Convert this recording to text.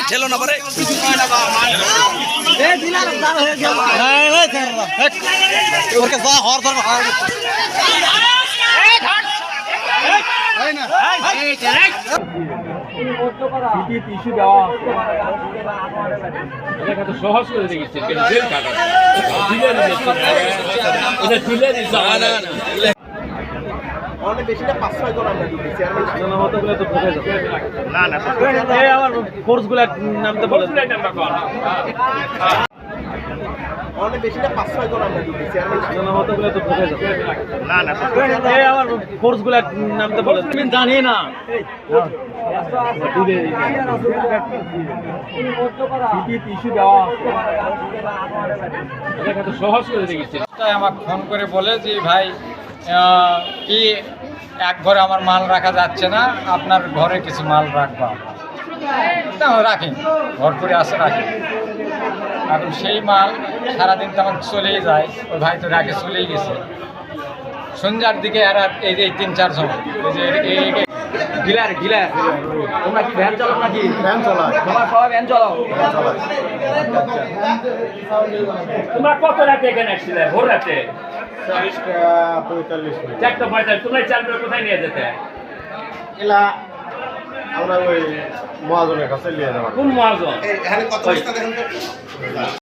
ঠেলো না পারে সহজ করে দেখেছি অনেক বেশিটা 5-6 জন আমরা দিচ্ছি চেয়ারম্যান না না আমার ফোর্সগুলো নামতে বলে অনেক বেশিটা 5-6 জন আমরা দিচ্ছি চেয়ারম্যান না না আমার ফোর্সগুলো নামতে বলে তুমি জানি না সহজ করে দেখেছি আমাকে ফোন করে বলে যে ভাই কি এক ঘরে আমার মাল রাখা যাচ্ছে না, আপনার ঘরে কিছু মাল রাখবো আমরা রাখি, ঘর করে আসে রাখি। এখন সেই মাল সারাদিন তো আমার চলেই যায়, ওই ভাই তো রাখে চলেই গেছে। সন্ধ্যার দিকে এরা এই যে 3-4 জন গিলার তোমরা কি ভ্যান চালাও নাকি? ভ্যান চালাও, তোমরা সবাই ভ্যান চালাও। তোমরা কত রাতে এখানে আসছিলে? ভোর রাতে 4:45। তোমরা চালটা কোথায় নিয়ে যেতে? আমরা ওই মহাজনের কাছে নিয়ে যাবো। কোন মহাজন? এখানে কত